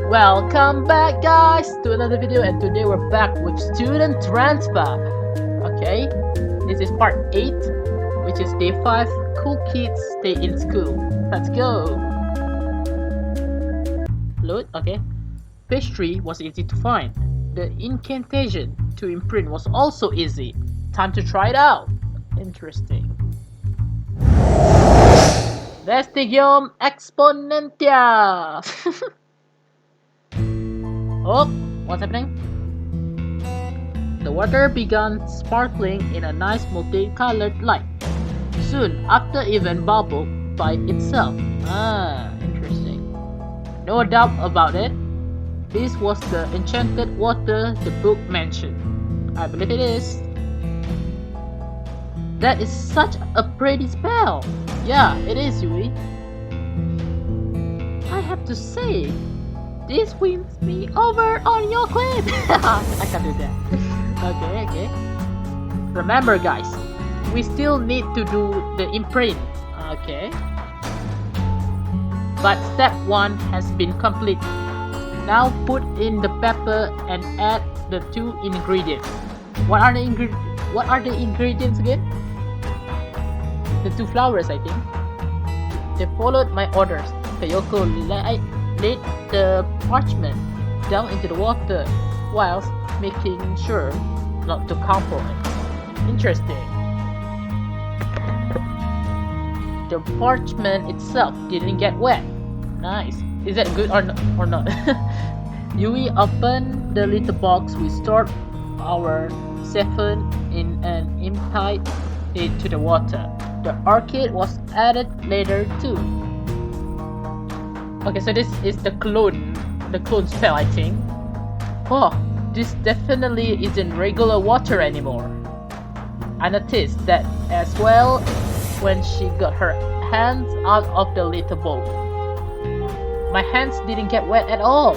Welcome back guys to another video, and today we're back with student transfer. Okay, this is part 8, which is day 5. Cool kids stay in school. Let's go. Load. Okay, page 3 was easy to find. The incantation to imprint was also easy. Time to try it out. Interesting. Vestigium exponentia. Oh, what's happening? The water began sparkling in a nice multicolored light. Soon after, even bubbled by itself. Interesting. No doubt about it. This was the enchanted water the book mentioned. I believe it is. That is such a pretty spell. Yeah, it is, Yui. I have to say, this wins me over on your claim. I can do that. Okay. Remember guys, we still need to do the imprint. Okay. But step 1 has been completed. Now put in the pepper and add the 2 ingredients. What are the ingredients again? The 2 flowers, I think. They followed my orders. Kayoko laid the parchment down into the water whilst making sure not to crumple it. Interesting. The parchment itself didn't get wet. Nice. Is that good or not? Yui opened the little box we stored our 7 in and emptied it to the water. The orchid was added later too. Okay, so this is the clone spell, I think. Oh, this definitely isn't regular water anymore. I noticed that as well when she got her hands out of the little bowl. My hands didn't get wet at all.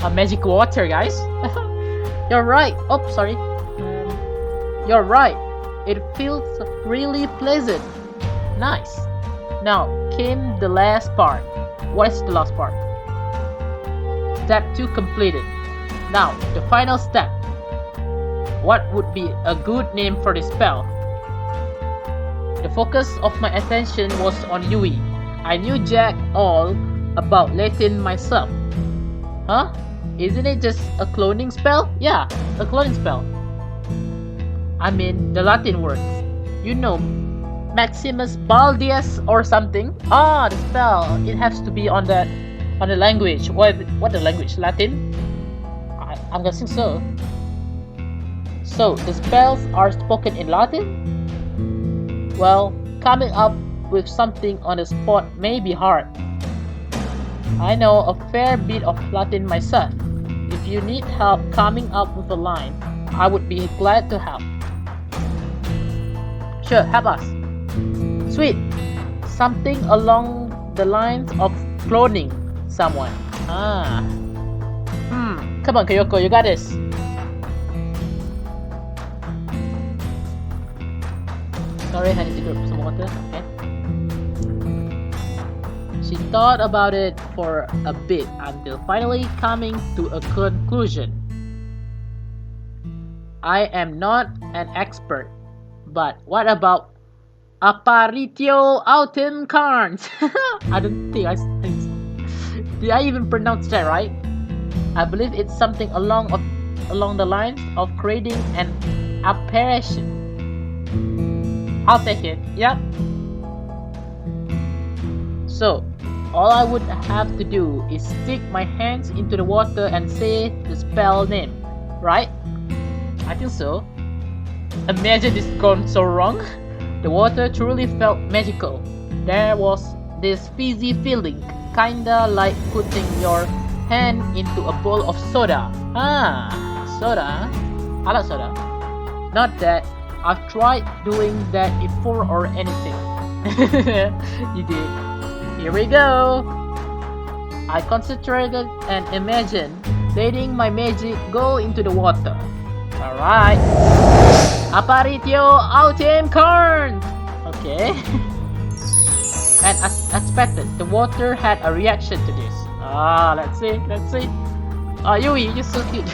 A magic water, guys. You're right. Oh, sorry. You're right. It feels really pleasant. Nice. Now came the last part. What is the last part? Step 2 completed. Now the final step. What would be a good name for this spell? The focus of my attention was on Yui. I knew jack all about Latin myself. Huh? Isn't it just a cloning spell? Yeah, a cloning spell. I mean the Latin words. You know, Maximus Baldius or something. The spell. It has to be on the language. What the language? Latin? I'm guessing so. So the spells are spoken in Latin? Well, coming up with something on the spot may be hard. I know a fair bit of Latin myself. If you need help coming up with a line, I would be glad to help. Sure, help us. Sweet. Something along the lines of cloning someone. Come on, Kyoko, you got this. Sorry, I need to drink some water. Okay. She thought about it for a bit until finally coming to a conclusion. I am not an expert, but what about apparitio autem carns? I don't think did I even pronounce that right? I believe it's something along the lines of creating an apparition. I'll take it. Yep. So all I would have to do is stick my hands into the water and say the spell name, right? I think so. Imagine this gone so wrong. The water truly felt magical. There was this fizzy feeling, kinda like putting your hand into a bowl of soda. Soda. I like soda. Not that I've tried doing that before or anything. You did. Here we go. I concentrated and imagined letting my magic go into the water. Alright. Apparitio autem carn. Okay. And as expected, the water had a reaction to this. Let's see. Yui, you're so cute.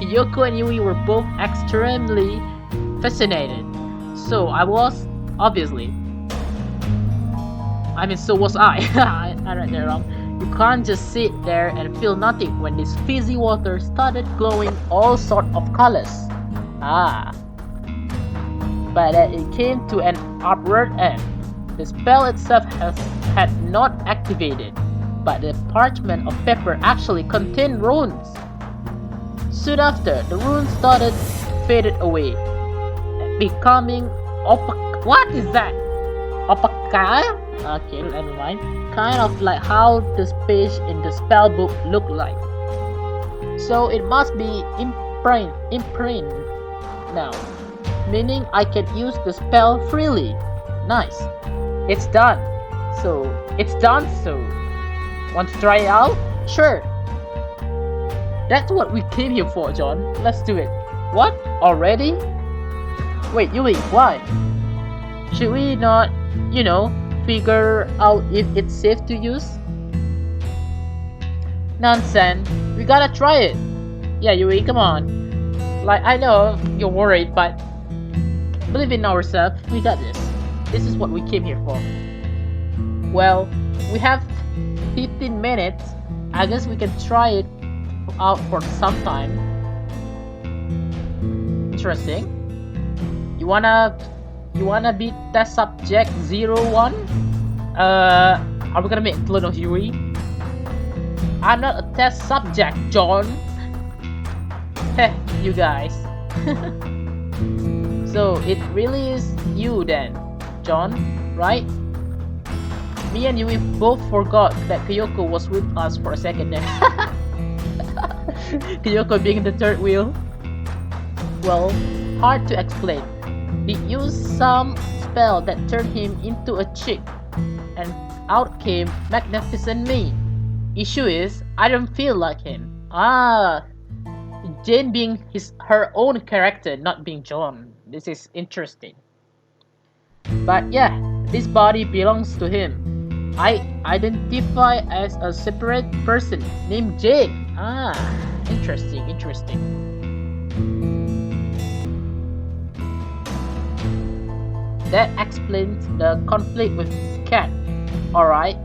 Kyoko and Yui were both extremely fascinated. So I was, obviously. I mean, so was I. I read that wrong. You can't just sit there and feel nothing when this fizzy water started glowing all sorts of colors. But it came to an abrupt end. The spell itself had not activated, but the parchment of paper actually contained runes. Soon after, the runes started faded away, becoming what is that? Opaka? Okay, never mind. Kind of like how this page in the spellbook looked like. So it must be imprint now, meaning I can use the spell freely. Nice. It's done. So want to try it out? Sure. That's what we came here for, John. Let's do it. What? Already? Wait, Yui, why? Should we not, figure out if it's safe to use? Nonsense. We gotta try it. Yeah, Yui, come on. Like, I know you're worried, but believe in ourselves. We got this. This is what we came here for. Well, we have 15 minutes. I guess we can try it out for some time. Interesting. You wanna be test subject 01? Are we gonna make clone of Yui? I'm not a test subject, John. Heh, you guys. So it really is you then, John, right? Me and Yui both forgot that Kyoko was with us for a second there. Kyoko being the third wheel. Well, hard to explain. He used some spell that turned him into a chick, and out came magnificent me. Issue is, I don't feel like him. Jane being her own character, not being John. This is interesting. But yeah, this body belongs to him. I identify as a separate person named Jane. Interesting. That explains the conflict with Cat. Alright,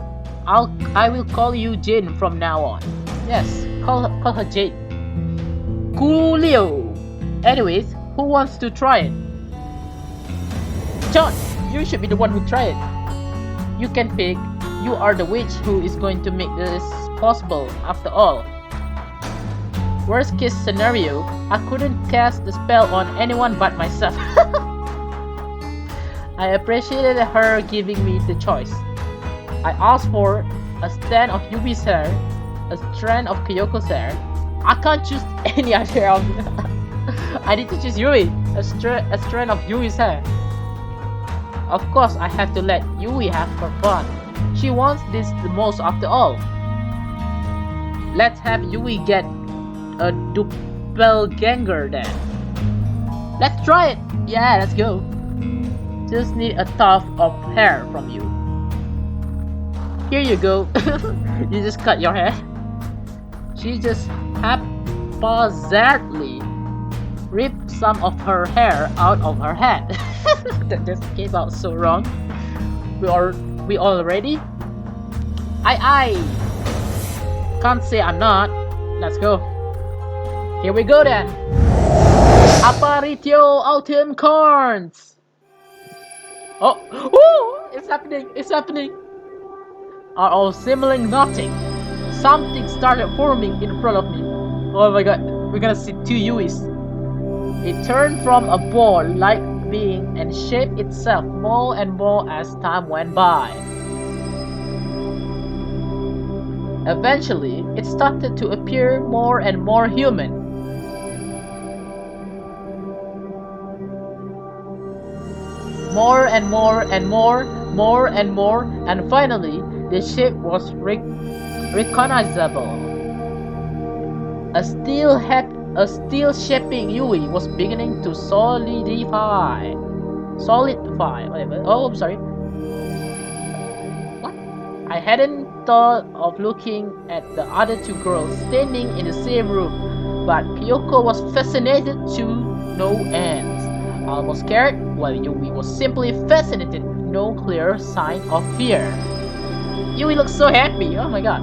I will call you Jane from now on. Yes, call her Jane. Coolio. Anyways, who wants to try it? John, you should be the one who try it. You can pick. You are the witch who is going to make this possible after all. Worst case scenario, I couldn't cast the spell on anyone but myself. I appreciated her giving me the choice. I asked for a strand of Yubi's hair, a strand of Kyoko's hair. I can't choose any other of them. I need to choose Yui, a strand of Yui's hair. Of course, I have to let Yui have her fun. She wants this the most after all. Let's have Yui get a doppelganger then. Let's try it. Yeah, let's go. Just need a tuft of hair from you. Here you go. You just cut your hair. She just haphazardly ripped some of her hair out of her head. That just came out so wrong. We all ready? Aye. Can't say I'm not. Let's go. Here we go then. Apparitio autumn corns. Oh, it's happening. Are all simmering nothing. Something started forming in front of me. Oh my god, we're gonna see two Yuis. It turned from a ball-like being and shaped itself more and more as time went by. Eventually, it started to appear more and more human. More and more, and finally, the shape was recognizable. A still shaping Yui was beginning to solidify. Whatever. Oh, I'm sorry. What? I hadn't thought of looking at the other two girls standing in the same room, but Kyoko was fascinated to no ends. Almost scared, while Yui was simply fascinated with no clear sign of fear. Yui looked so happy, oh my god.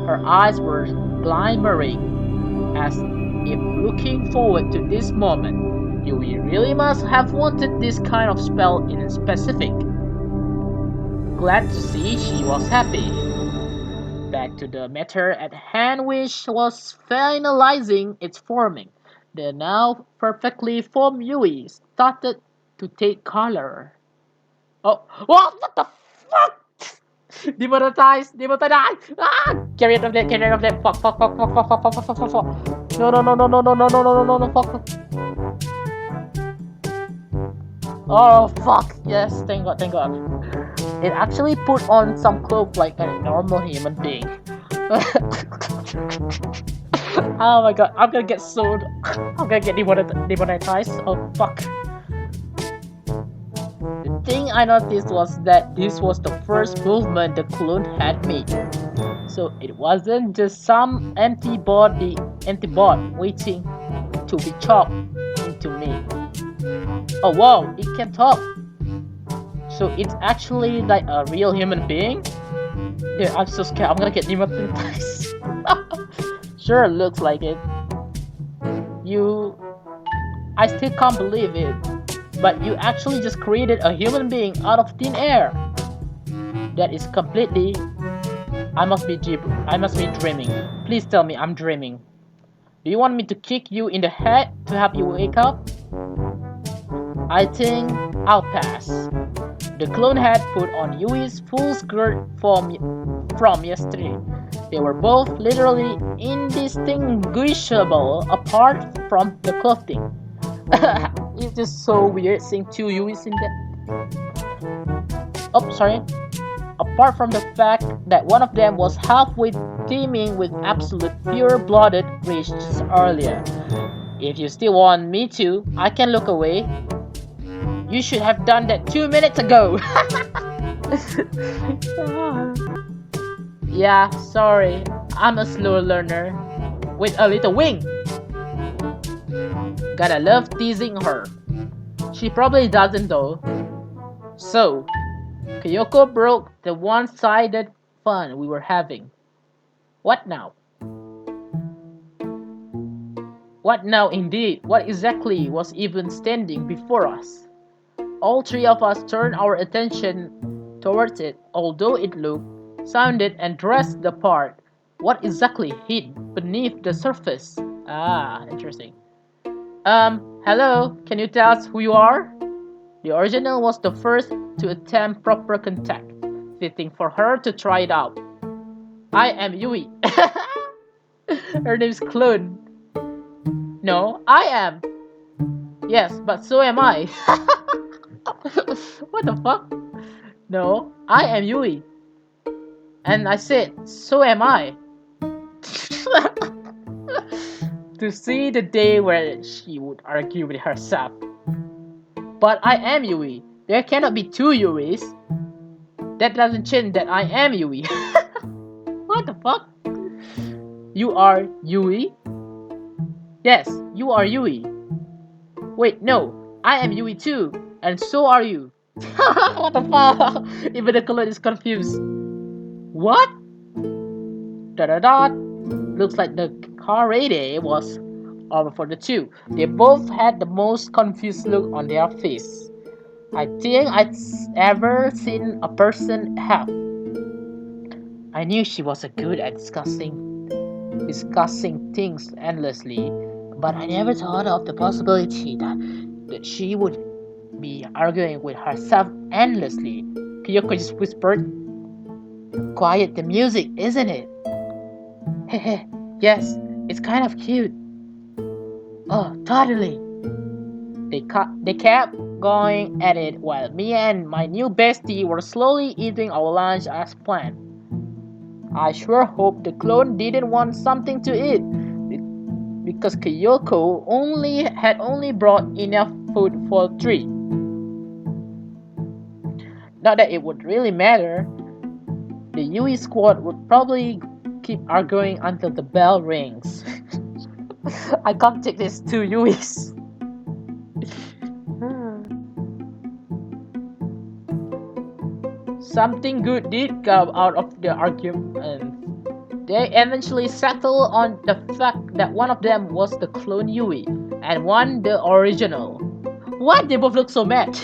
Her eyes were glimmering, as if looking forward to this moment. Yui really must have wanted this kind of spell in specific. Glad to see she was happy. Back to the matter at hand, which was finalizing its forming. The now perfectly formed Yui started to take color. Oh, what the fuck? Demonetized! Demonetized! Ah! Get rid of that! Get rid of that! Fuck! Fuck! Fuck! Fuck! Fuck! Fuck! Fuck! Fuck! Fuck! Fuck! No! No! No! No! No! No! No! No! No! No! No! Fuck! Oh fuck! Yes! Thank God! Thank God! It actually put on some clothes like a normal human being. Oh my god! I'm gonna get sued. I'm gonna get demonetized. Oh fuck! The thing I noticed was that this was the first movement the clone had made. So it wasn't just some empty bot waiting to be chopped into me. Oh wow, it can talk. So it's actually like a real human being? Dude, I'm so scared. I'm gonna get demonetized. Sure, looks like it. I still can't believe it. But you actually just created a human being out of thin air. That is completely... I must be dreaming. Please tell me I'm dreaming. Do you want me to kick you in the head to help you wake up? I think I'll pass. The clone had put on Yui's full skirt from yesterday. They were both literally indistinguishable apart from the clothing. It's just so weird seeing two Yuis in that. Oh, sorry. Apart from the fact that one of them was halfway teeming with absolute pure-blooded rage just earlier. If you still want me to, I can look away. You should have done that 2 minutes ago. Yeah, sorry. I'm a slow learner with a little wing. Gotta love teasing her. She probably doesn't though. So, Kyoko broke the one-sided fun we were having. What now? What now indeed? What exactly was even standing before us? All three of us turned our attention towards it, although it looked, sounded, and dressed the part. What exactly hid beneath the surface? Ah, interesting. Hello, can you tell us who you are? The original was the first to attempt proper contact, fitting for her to try it out. I am Yui. Her name's Clone. No, I am. Yes, but so am I. What the fuck? No, I am Yui. And I said, so am I. To see the day where she would argue with herself. But I am Yui. There cannot be two Yuis. That doesn't change that I am Yui. What the fuck? You are Yui? Yes, you are Yui. Wait, no. I am Yui too. And so are you. What the fuck? Even the clone is confused. What? Da-da-da. Looks like the karate was over for the two. They both had the most confused look on their face I think I'd ever seen a person have. I knew she was good at discussing things endlessly, but I never thought of the possibility that she would be arguing with herself endlessly. Kyoko just whispered, "Quiet the music, isn't it?" Hehe, yes, it's kind of cute. Oh, totally. They kept going at it while me and my new bestie were slowly eating our lunch as planned. I sure hope the clone didn't want something to eat, because Kyoko had only brought enough food for 3. Not that it would really matter. The Yui squad would probably keep arguing until the bell rings. I can't take this two Yuis. Something good did come out of the argument. They eventually settled on the fact that one of them was the clone Yui and one the original. What? They both look so mad.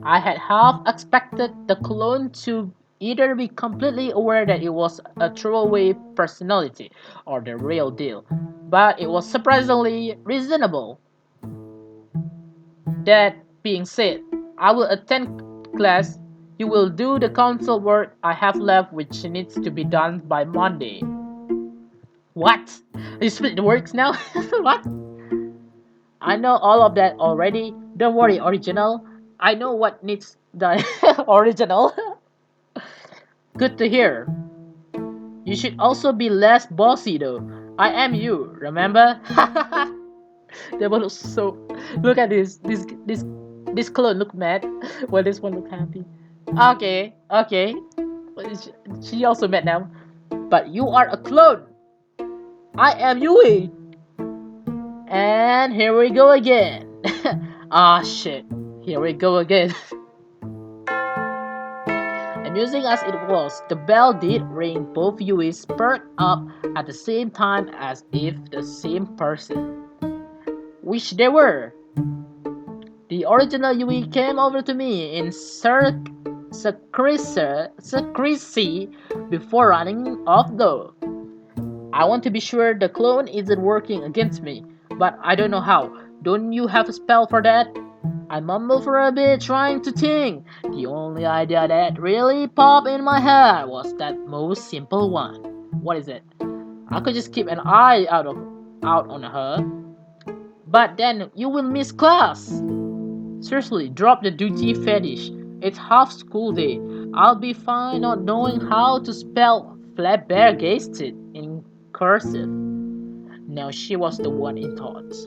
I had half expected the clone to either be completely aware that it was a throwaway personality or the real deal, but it was surprisingly reasonable. That being said, I will attend class. You will do the council work I have left, which needs to be done by Monday. What? You split the works now? What? I know all of that already. Don't worry, original. I know what needs done. Original. Good to hear. You should also be less bossy though. I am you, remember? They both look so. Look at this clone look mad, while this one look happy. Okay, okay. She also mad now. But you are a clone. I am Yui. And here we go again. Ah shit. Here we go again. Amusing as it was, the bell did ring. Both Yuis perked up at the same time as if the same person. Which they were. The original Yui came over to me in secrecy before running off though. I want to be sure the clone isn't working against me, but I don't know how. Don't you have a spell for that? I mumbled for a bit, trying to think. The only idea that really popped in my head was that most simple one. What is it? I could just keep an eye out on her. But then you will miss class. Seriously, drop the duty fetish. It's half school day. I'll be fine not knowing how to spell flabbergasted in cursive. Now she was the one in thoughts.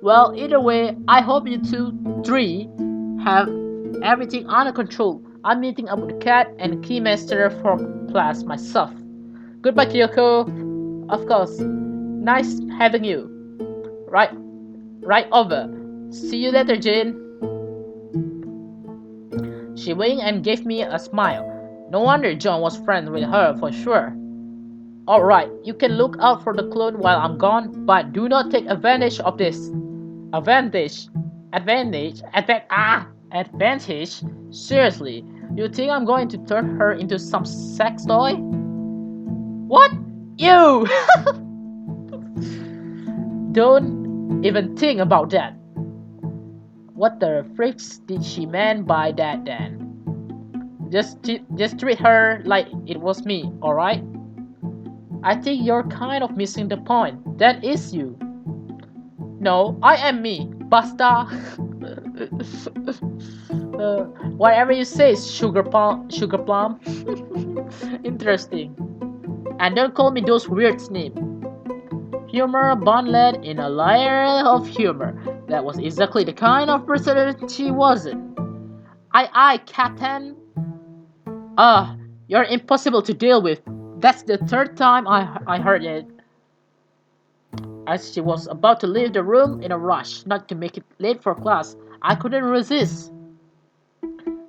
Well, either way, I hope you three have everything under control. I'm meeting up with the cat and Keymaster for class myself. Goodbye, Kyoko. Of course. Nice having you. Right over. See you later, Jin. She winked and gave me a smile. No wonder John was friends with her for sure. Alright, you can look out for the clone while I'm gone, but do not take advantage of this. Advantage? Seriously, you think I'm going to turn her into some sex toy? What? You! Don't even think about that. What the fricks did she mean by that then? Just treat her like it was me, alright? I think you're kind of missing the point. That is you. No, I am me, basta. Whatever you say, sugar plum. Interesting. And don't call me those weird names. Humor bundled in a layer of humor. That was exactly the kind of person she wasn't. Aye, Captain. You're impossible to deal with. That's the third time I heard it. As she was about to leave the room in a rush, not to make it late for class, I couldn't resist.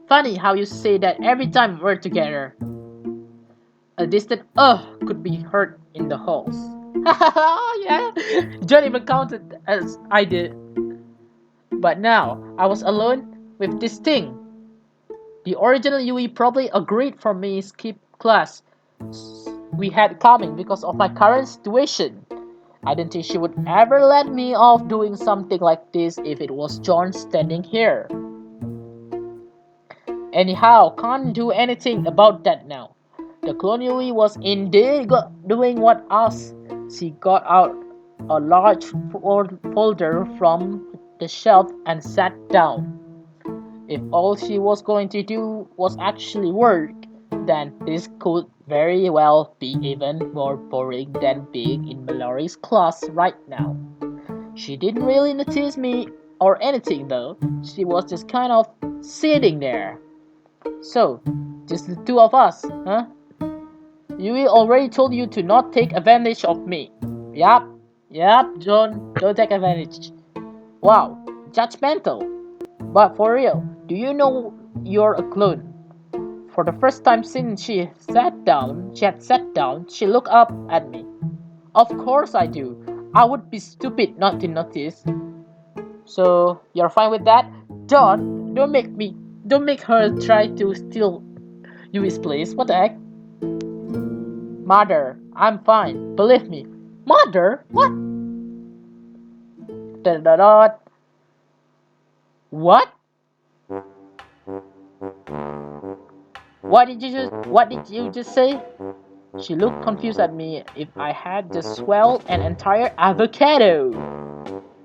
Funny how you say that every time we're together. A distant could be heard in the halls. Yeah, John even counted as I did. But now, I was alone with this thing. The original Yui probably agreed for me to skip class we had coming because of my current situation. I didn't think she would ever let me off doing something like this if it was John standing here. Anyhow, can't do anything about that now. The clone Yui was indeed doing what asked. She got out a large folder from the shelf and sat down. If all she was going to do was actually work, then this could very well be even more boring than being in Mallory's class right now. She didn't really notice me or anything though. She was just kind of sitting there. So, just the two of us, huh? Yui already told you to not take advantage of me. Yup, John, don't take advantage. Wow, judgmental. But for real, do you know you're a clone? For the first time since she had sat down, she looked up at me. Of course I do. I would be stupid not to notice. So you're fine with that? Don't make her try to steal Yui's place. What the heck? Mother, I'm fine. Believe me. Mother? What? Da da da. What? What did you just say? She looked confused at me if I had just swallowed an entire avocado.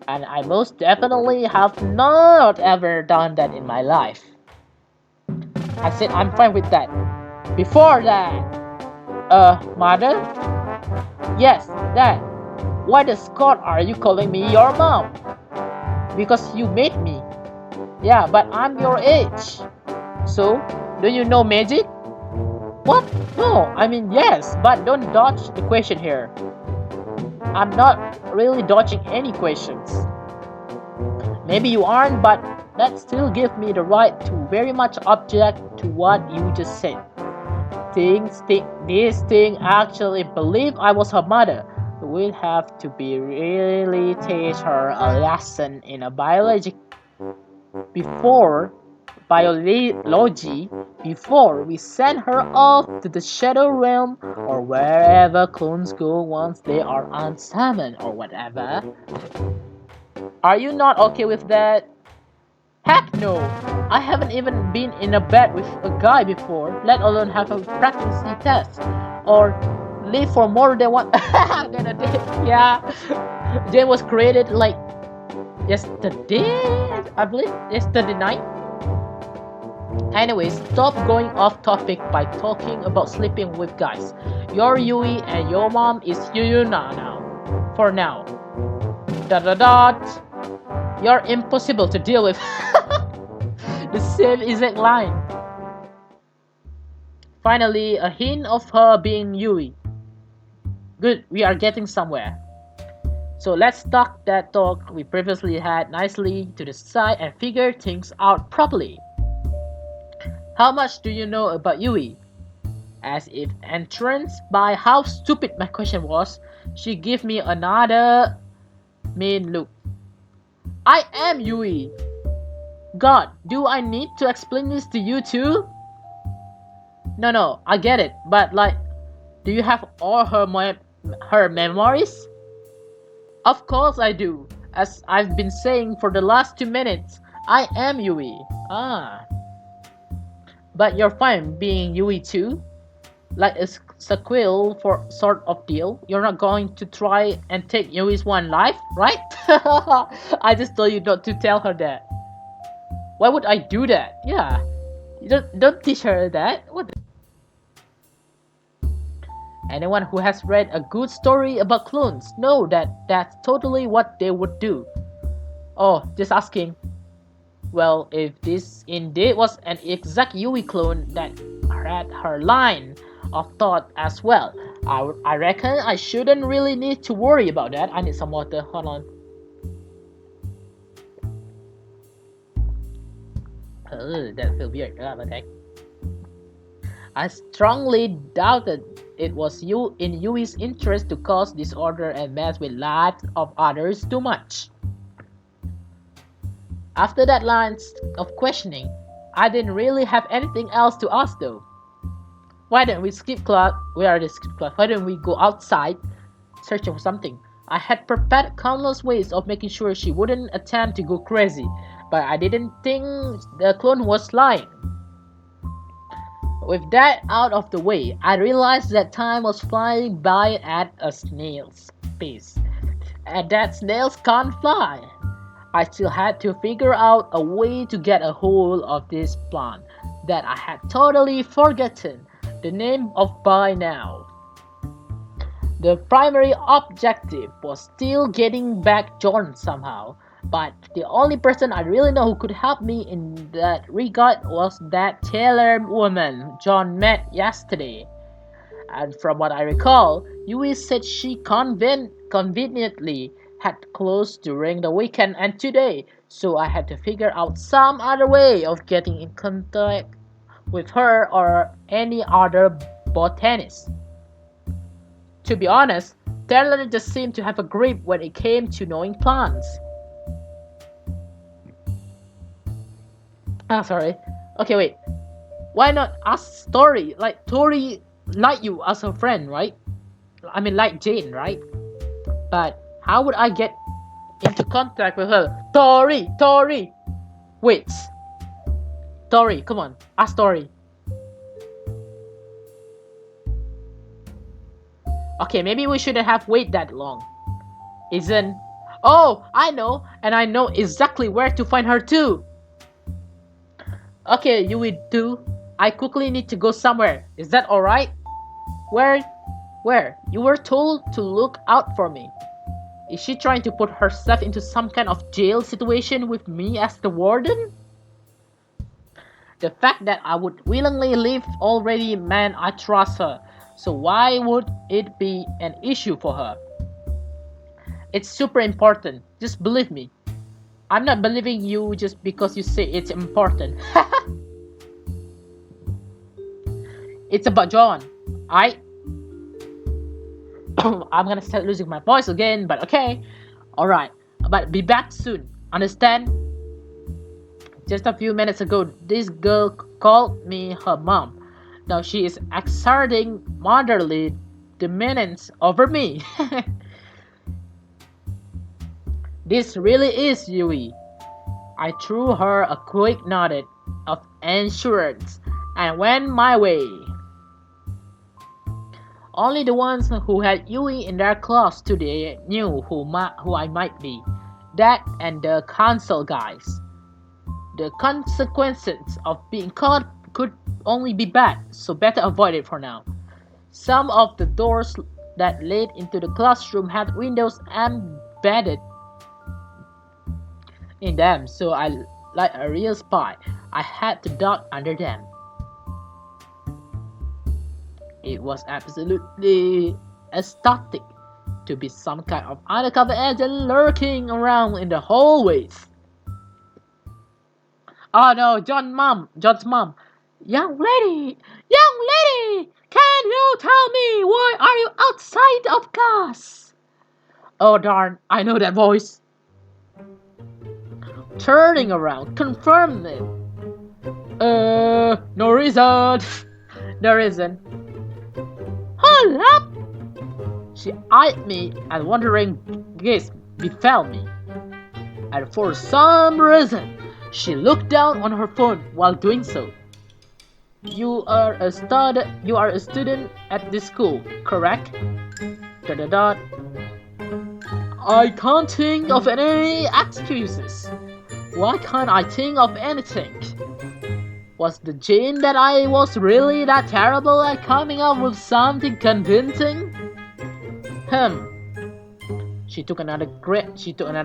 And I most definitely have not ever done that in my life. I said I'm fine with that. Before that, mother? Yes, that. Why the Scott are you calling me your mom? Because you made me. Yeah, but I'm your age. So, do you know magic? What? No, I mean yes, but don't dodge the question here. I'm not really dodging any questions. Maybe you aren't, but that still gives me the right to very much object to what you just said. This thing actually believed I was her mother. We'd have to be really teach her a lesson in a before biology before we send her off to the shadow realm or wherever clones go once they are unsummoned or whatever. Are you not okay with that? Heck no! I haven't even been in a bed with a guy before, let alone have a pregnancy test or live for more than than a day. Yeah, Jane was created like yesterday, I believe, yesterday night. Anyways, stop going off topic by talking about sleeping with guys. Your Yui and your mom is Yuyuna now. For now. Dot dot dot. You're impossible to deal with. The same exact line. Finally, a hint of her being Yui. Good, we are getting somewhere. So let's talk that talk we previously had nicely to the side and figure things out properly. How much do you know about Yui? As if entranced by how stupid my question was, she gave me another mean look. I am Yui! God, do I need to explain this to you too? No, I get it, but like, do you have all her memories? Of course I do. As I've been saying for the last 2 minutes, I am Yui. Ah. But you're fine being Yui too? Like a sequel for sort of deal? You're not going to try and take Yui's one life, right? I just told you not to tell her that. Why would I do that? Yeah. You don't teach her that. What? Anyone who has read a good story about clones know that that's totally what they would do. Oh, just asking. Well, if this indeed was an exact Yui clone that had her line of thought as well, I reckon I shouldn't really need to worry about that. I need some water. Hold on. That feels weird. Okay. I strongly doubted it was in Yui's interest to cause disorder and mess with lives of others too much. After that line of questioning, I didn't really have anything else to ask though. Why don't we skip class? Where are the skip class? Why don't we go outside searching for something? I had prepared countless ways of making sure she wouldn't attempt to go crazy, but I didn't think the clone was lying. With that out of the way, I realized that time was flying by at a snail's pace, and that snails can't fly. I still had to figure out a way to get a hold of this plant that I had totally forgotten the name of by now. The primary objective was still getting back John somehow, But the only person I really know who could help me in that regard was that tailor woman John met yesterday. And from what I recall, Yui said she conveniently had closed during the weekend and today, so I had to figure out some other way of getting in contact with her or any other botanist. To be honest, Taylor just seemed to have a grip when it came to knowing plants. Ah, sorry. Okay, wait. Why not ask Tori? Like Tori, like you as a friend, right? I mean, like Jane, right? But how would I get into contact with her? Tori. Wait, Tori, come on, ask Tori. Okay, maybe we shouldn't have waited that long. Isn't? Oh, I know, and I know exactly where to find her too. Okay, you will do. I quickly need to go somewhere. Is that alright? Where? Where? You were told to look out for me. Is she trying to put herself into some kind of jail situation with me as the warden? The fact that I would willingly leave already meant I trust her. So why would it be an issue for her? It's super important. Just believe me. I'm not believing you just because you say it's important. It's about John. I'm gonna start losing my voice again, but okay. Alright. But be back soon. Understand? Just a few minutes ago, this girl called me her mom. Now she is exerting motherly dominance over me. This really is Yui. I threw her a quick nod of assurance and went my way. Only the ones who had Yui in their class today knew who I might be. That and the council guys. The consequences of being caught could only be bad, so better avoid it for now. Some of the doors that led into the classroom had windows embedded in them, so like a real spy, I had to duck under them. It was absolutely ecstatic to be some kind of undercover agent lurking around in the hallways. Oh no, John's mom. Young lady, can you tell me why are you outside of class? Oh darn, I know that voice. Turning around, confirmed it. No reason. There isn't. Hold up! She eyed me and wondering gaze befell me. And for some reason, she looked down on her phone while doing so. You are a student at this school, correct? ... I can't think of any excuses. Why can't I think of anything? Was the Jane that I was really that terrible at coming up with something convincing? She took another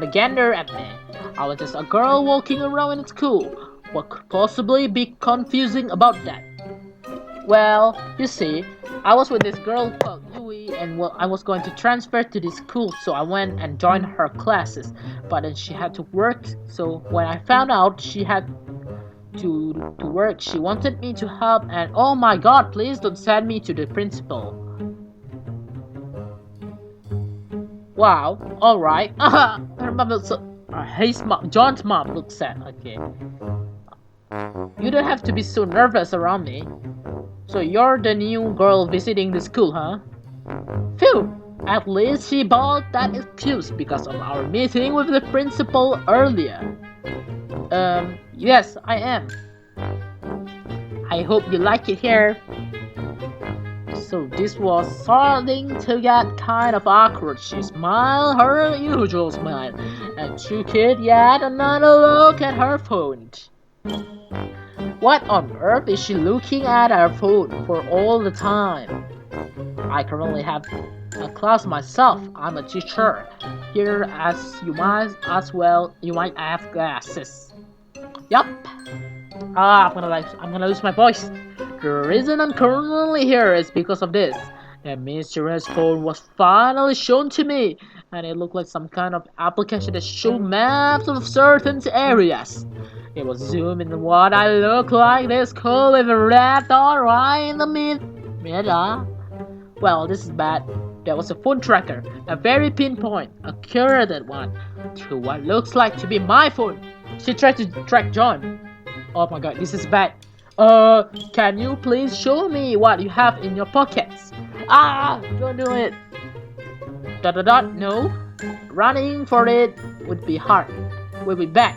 gander at me. I was just a girl walking around in school. What could possibly be confusing about that? Well, you see, I was with this girl called Yui, and I was going to transfer to this school, so I went and joined her classes. But then she had to work, so when I found out she had to work, she wanted me to help, and oh my god, please don't send me to the principal. Wow, alright. Her mom looks John's mom looks sad. Okay. You don't have to be so nervous around me. So you're the new girl visiting the school, huh? Phew! At least she bought that excuse because of our meeting with the principal earlier. Yes, I am. I hope you like it here. So this was starting to get kind of awkward. She smiled her usual smile and took it yet another look at her phone. What on earth is she looking at her phone for all the time? I currently have a class myself. I'm a teacher. Here, as you might as well, you might have glasses. Yup. I'm gonna lose my voice. The reason I'm currently here is because of this. The mysterious phone was finally shown to me, and it looked like some kind of application that showed maps of certain areas. It was zooming in what I look like this school with a red dot right in the middle. Well, this is bad. There was a phone tracker, a very pinpoint, accurate one, to what looks like to be my phone. She tried to track John. Oh my god, this is bad. Can you please show me what you have in your pockets? Don't do it. No. Running for it would be hard. Would be bad.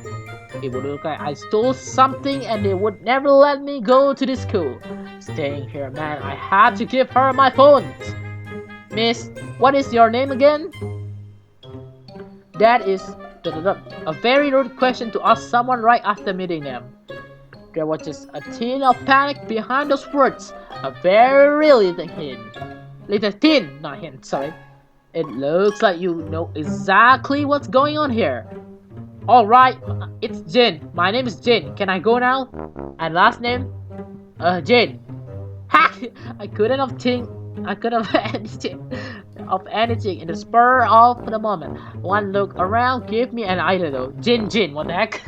It would look like I stole something and they would never let me go to this school. Staying here, man, I had to give her my phone. Miss, what is your name again? That is a very rude question to ask someone right after meeting them. There was just a tin of panic behind those words. A very little hint. Little tin, not hint, sorry. It looks like you know exactly what's going on here. Alright, it's Jin. My name is Jin. Can I go now? And last name? Jin. Ha! I couldn't have anything in the spur of the moment. One look around gave me an idea though. Jin, what the heck?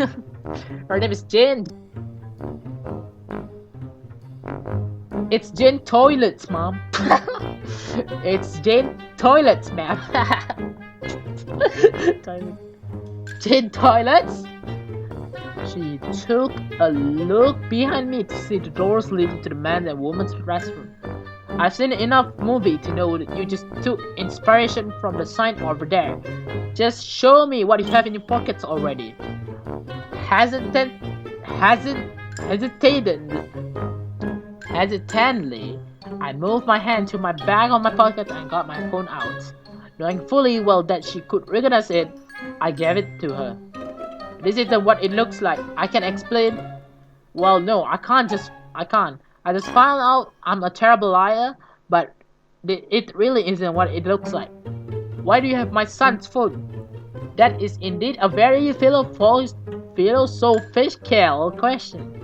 Her name is Jin. It's Jin Toilets, Mom. It's Jin Toilets, ma'am. Jin Toilets? She took a look behind me to see the doors leading to the man and woman's restroom. I've seen enough movie to know that you just took inspiration from the sign over there. Just show me what you have in your pockets already. Hesitantly, I moved my hand to my bag on my pocket and got my phone out. Knowing fully well that she could recognize it, I gave it to her. This is what it looks like. I can explain. Well, no, I can't. I just found out I'm a terrible liar, but it really isn't what it looks like. Why do you have my son's phone? That is indeed a very philosophical question.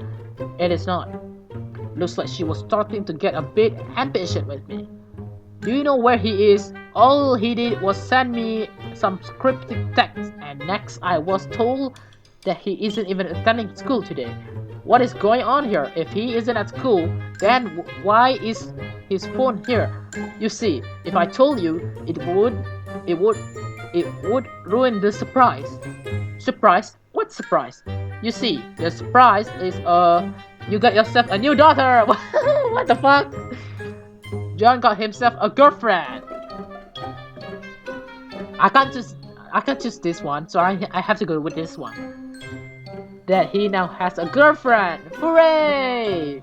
It is not. Looks like she was starting to get a bit impatient with me. Do you know where he is? All he did was send me some cryptic text, and next I was told that he isn't even attending school today. What is going on here? If he isn't at school, then why is his phone here? You see, if I told you, it would ruin the surprise. Surprise? What surprise? You see, the surprise is you got yourself a new daughter. What the fuck? John got himself a girlfriend. I can't choose this one, so I have to go with this one. That he now has a girlfriend. Hooray!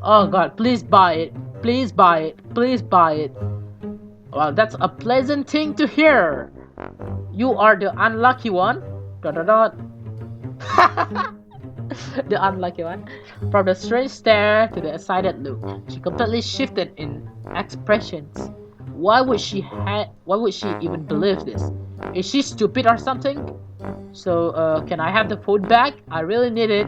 Oh god, please buy it. Please buy it. Please buy it. Well, that's a pleasant thing to hear. You are the unlucky one. The unlucky one. From the strange stare to the excited look, she completely shifted in expressions. Why would she even believe this? Is she stupid or something? So, can I have the phone back? I really need it.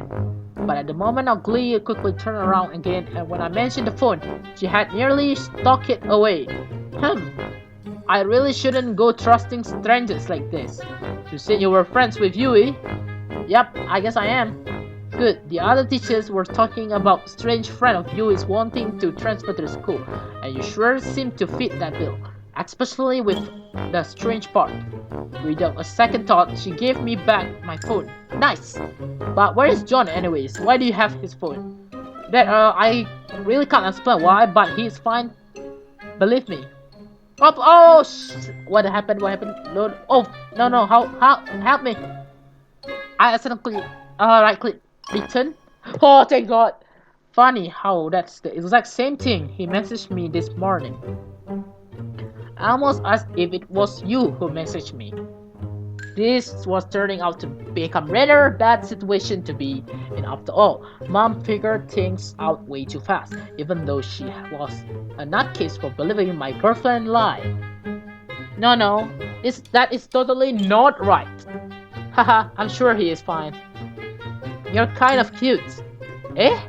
But at the moment of glee, quickly turned around again, and when I mentioned the phone, she had nearly stuck it away. I really shouldn't go trusting strangers like this. You said you were friends with Yui? Yep, I guess I am. Good, the other teachers were talking about strange friend of Yui's wanting to transfer to the school, and you sure seem to fit that bill, especially with the strange part. Without a second thought, she gave me back my phone. Nice! But where is John anyways? Why do you have his phone? That, I really can't explain why, but he's fine. Believe me. What happened? No, help me. I accidentally, right click, return. Oh, thank god. Funny how that's the exact same thing he messaged me this morning. Almost as if it was you who messaged me. This was turning out to become rather bad situation to be in after all. Mom figured things out way too fast, even though she was a nutcase for believing my girlfriend lie. No, that is totally not right. Haha, I'm sure he is fine. You're kind of cute. Eh?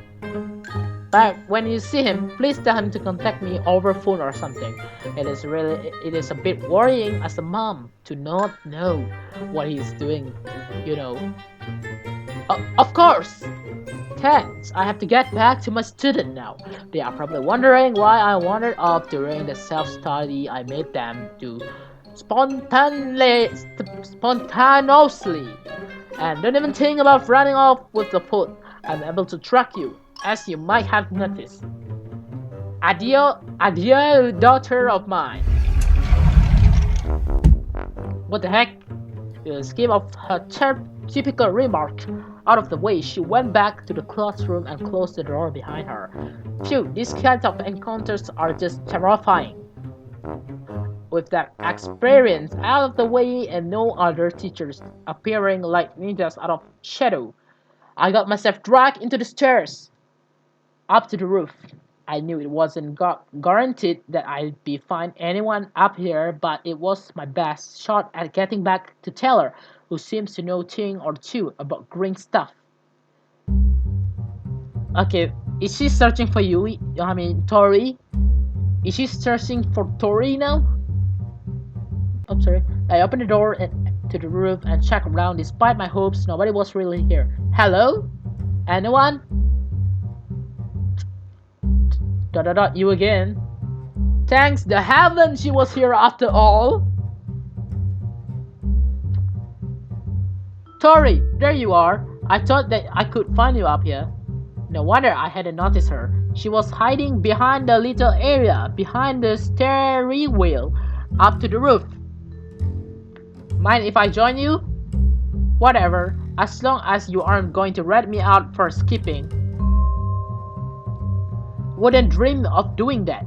But when you see him, please tell him to contact me over phone or something. It is a bit worrying as a mom to not know what he's doing, you know. Of course! Thanks, I have to get back to my student now. They are probably wondering why I wandered off during the self-study I made them do spontaneously. And don't even think about running off with the foot. I'm able to track you, as you might have noticed. Adieu, daughter of mine. What the heck? The scheme of her typical remark out of the way, she went back to the classroom and closed the door behind her. Phew, these kinds of encounters are just terrifying. With that experience out of the way and no other teachers appearing like ninjas out of shadow, I got myself dragged into the stairs, up to the roof. I knew it wasn't guaranteed that I'd be find anyone up here, but it was my best shot at getting back to Taylor, who seems to know a thing or two about green stuff. Okay, is she searching for you? Tori? Is she searching for Tori now? I'm sorry. I opened the door to the roof and checked around. Despite my hopes, nobody was really here. Hello? Anyone? You again. Thanks the heaven she was here after all. Tori, there you are. I thought that I could find you up here. No wonder I hadn't noticed her. She was hiding behind the little area, behind the steering wheel, up to the roof. Mind if I join you? Whatever, as long as you aren't going to rat me out for skipping. Wouldn't dream of doing that.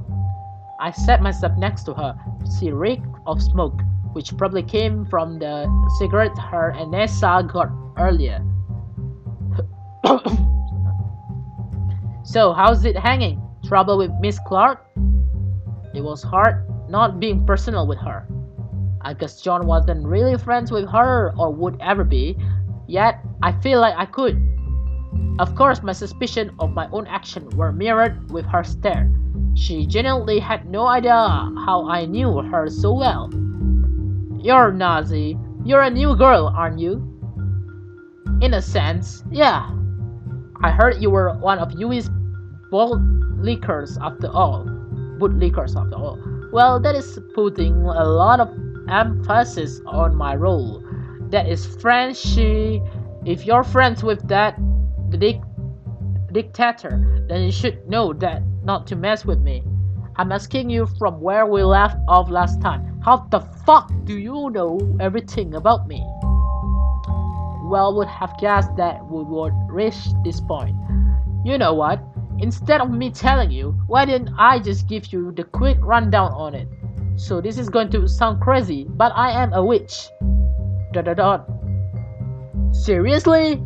I sat myself next to her. She reeked of smoke, which probably came from the cigarette her and Nessa got earlier. So, how's it hanging? Trouble with Miss Clark? It was hard not being personal with her. I guess John wasn't really friends with her or would ever be, yet I feel like I could. Of course, my suspicion of my own action were mirrored with her stare. She genuinely had no idea how I knew her so well. You're Nazi. You're a new girl, aren't you? In a sense, yeah. I heard you were one of Yui's bootlickers after all. Well, that is putting a lot of emphasis on my role. That is Frenchy. If you're friends with the dictator, then you should know that not to mess with me. I'm asking you from where we left off last time. How the fuck do you know everything about me? Well, would have guessed that we would reach this point. You know what? Instead of me telling you, why didn't I just give you the quick rundown on it? So this is going to sound crazy, but I am a witch. Seriously?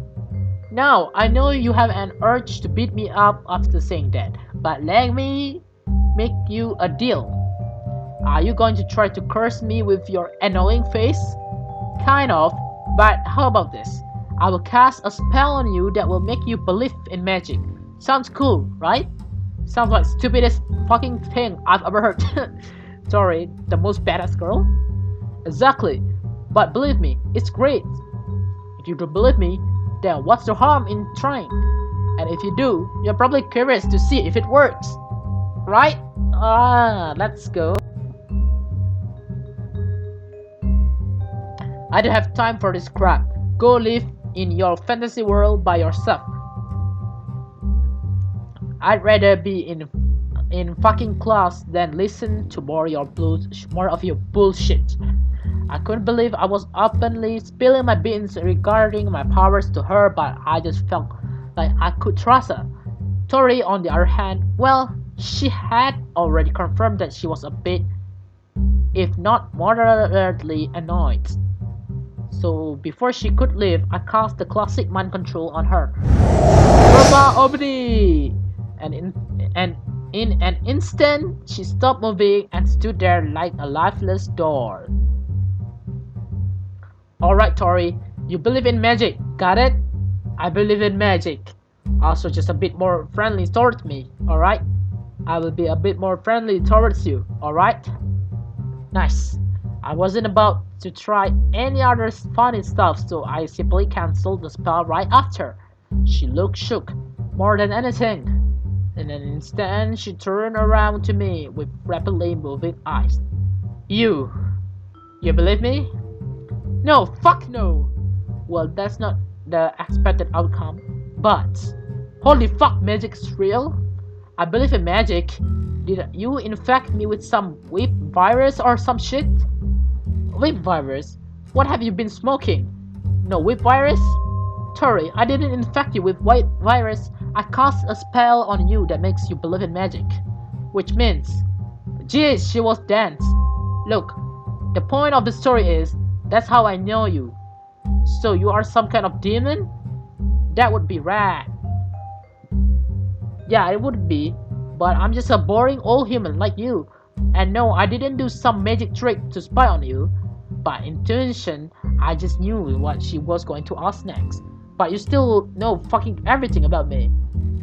Now, I know you have an urge to beat me up after saying that, but let me make you a deal. Are you going to try to curse me with your annoying face? Kind of, but how about this? I will cast a spell on you that will make you believe in magic. Sounds cool, right? Sounds like stupidest fucking thing I've ever heard. Sorry, the most badass girl? Exactly, but believe me, it's great. If you don't believe me, then what's the harm in trying? And if you do, you're probably curious to see if it works. Right? Let's go. I don't have time for this crap. Go live in your fantasy world by yourself. I'd rather be in fucking class than listen to more of your bullshit. I couldn't believe I was openly spilling my beans regarding my powers to her, but I just felt like I could trust her. Tori, on the other hand, well, she had already confirmed that she was a bit, if not moderately, annoyed. So before she could leave, I cast the classic mind control on her. Roma Obni! And in an instant, she stopped moving and stood there like a lifeless doll. Alright, Tori, you believe in magic, got it? I believe in magic. Also, just a bit more friendly towards me, alright? I will be a bit more friendly towards you, alright? Nice. I wasn't about to try any other funny stuff, so I simply cancelled the spell right after. She looked shook, more than anything. In an instant, she turned around to me with rapidly moving eyes. You believe me? No, fuck no! Well, that's not the expected outcome, but holy fuck, magic's real? I believe in magic. Did you infect me with some whip virus or some shit? Whip virus? What have you been smoking? No whip virus? Tori, I didn't infect you with white virus. I cast a spell on you that makes you believe in magic. Which means, jeez, she was dense. Look, the point of the story is, that's how I know you. So you are some kind of demon? That would be rad. Yeah, it would be, but I'm just a boring old human like you. And no, I didn't do some magic trick to spy on you. By intuition, I just knew what she was going to ask next. But you still know fucking everything about me.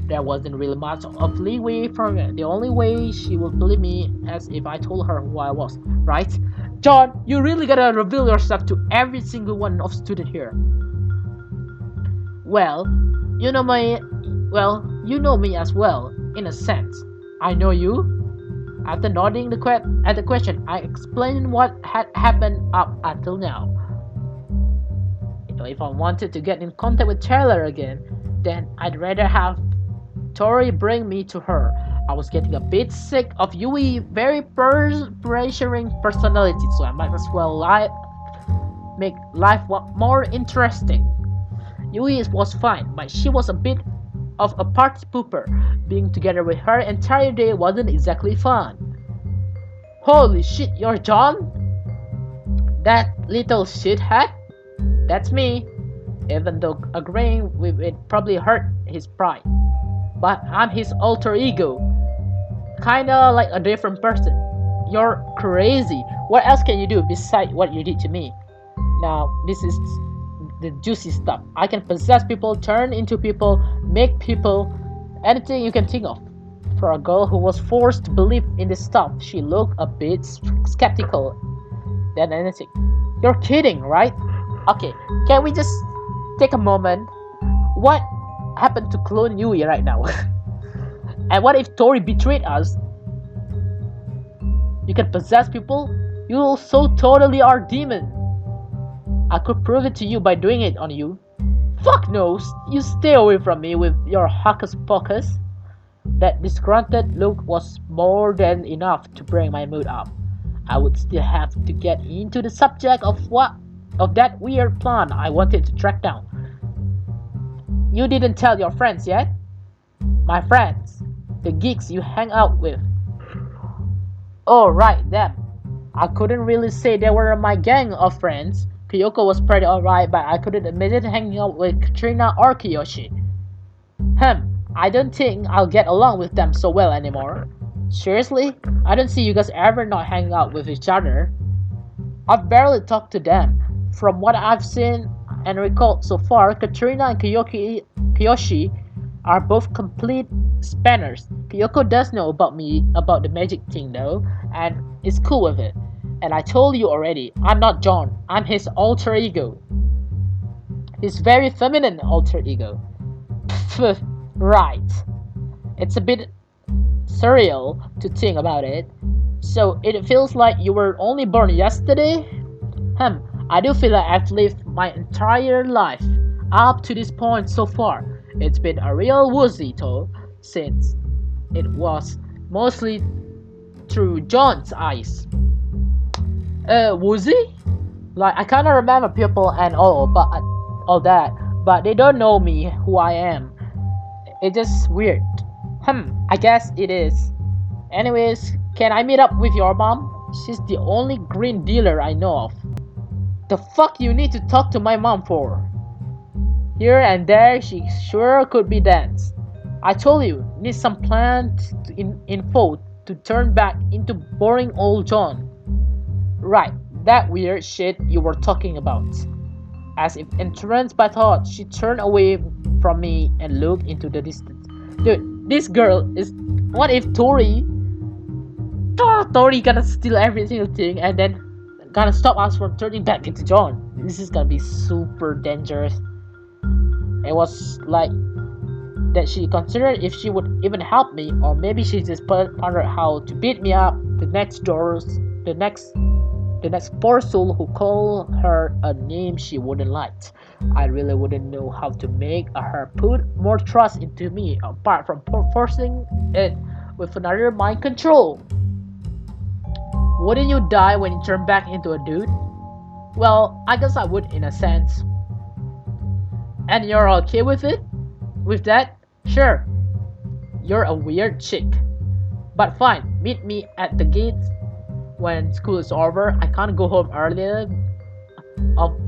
There wasn't really much of leeway from it. The only way she would believe me as if I told her who I was, right? John, you really gotta reveal yourself to every single one of student here. Well, you know me as well, in a sense. I know you. After nodding at the question, I explained what had happened up until now. If I wanted to get in contact with Taylor again, then I'd rather have Tori bring me to her. I was getting a bit sick of Yui's very pressuring personality, so I might as well make life more interesting. Yui was fine, but she was a bit of a party pooper. Being together with her entire day wasn't exactly fun. Holy shit, you're John? That little shithead? That's me. Even though agreeing with it probably hurt his pride. But I'm his alter ego. Kinda like a different person. You're crazy. What else can you do besides what you did to me? Now, this is the juicy stuff. I can possess people, turn into people, make people, anything you can think of. For a girl who was forced to believe in this stuff, she looked a bit skeptical than anything. You're kidding, right? Okay, can we just take a moment? What happened to clone Yui right now? And what if Tori betrayed us? You can possess people? You so totally are demon. I could prove it to you by doing it on you. Fuck no, you stay away from me with your hocus pocus. That disgruntled look was more than enough to bring my mood up. I would still have to get into the subject of that weird plan I wanted to track down. You didn't tell your friends yet? My friends, the geeks you hang out with. Oh right, them. I couldn't really say they were my gang of friends. Kyoko was pretty alright, but I couldn't imagine hanging out with Katrina or Kiyoshi. I don't think I'll get along with them so well anymore. Seriously? I don't see you guys ever not hanging out with each other. I've barely talked to them. From what I've seen and recalled so far, Katrina and Kiyoshi are both complete spanners. Kyoko does know about the magic thing though, and is cool with it. And I told you already, I'm not John, I'm his alter ego. His very feminine alter ego. Right. It's a bit surreal to think about it. So it feels like you were only born yesterday? I do feel like I've lived my entire life up to this point so far. It's been a real woozy though, since it was mostly through John's eyes. Woozy? Like, I kinda remember people and all that, but they don't know me, who I am. It's just weird. I guess it is. Anyways, can I meet up with your mom? She's the only green dealer I know of. The fuck you need to talk to my mom for? Here and there, she sure could be danced. I told you, need some plant info to turn back into boring old John. Right, that weird shit you were talking about. As if entranced by thought, she turned away from me and looked into the distance. Dude, this girl is. What if Tori gonna steal every single thing and then gonna stop us from turning back into John? This is gonna be super dangerous. It was like that she considered if she would even help me, or maybe she just pondered how to beat me up. The next poor soul who called her a name she wouldn't like. I really wouldn't know how to make her put more trust into me apart from forcing it with another mind control. Wouldn't you die when you turn back into a dude? Well, I guess I would in a sense. And you're okay with it? With that? Sure. You're a weird chick. But fine, meet me at the gates when school is over. I can't go home earlier,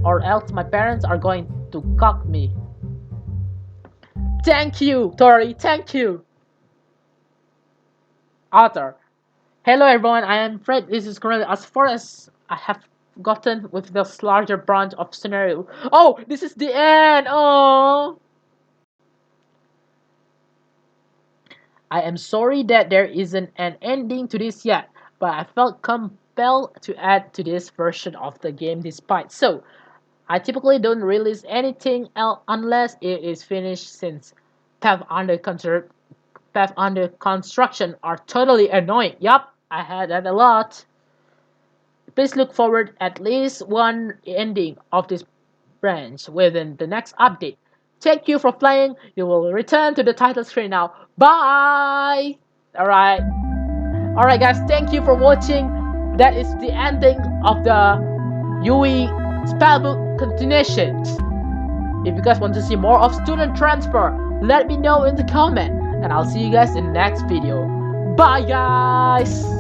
or else my parents are going to cock me. Thank you, Tori, thank you. Arthur. Hello everyone, I am Fred. This is currently as far as I have gotten with this larger branch of scenario. Oh, this is the end! Oh! I am sorry that there isn't an ending to this yet, but I felt compelled to add to this version of the game despite. So, I typically don't release anything else unless it is finished since Path under construction are totally annoying. Yup, I had that a lot. Please look forward at least one ending of this branch within the next update. Thank you for playing. You will return to the title screen now. Bye! Alright guys, thank you for watching. That is the ending of the Yui spellbook continuations. If you guys want to see more of student transfer, let me know in the comment. And I'll see you guys in the next video. Bye guys!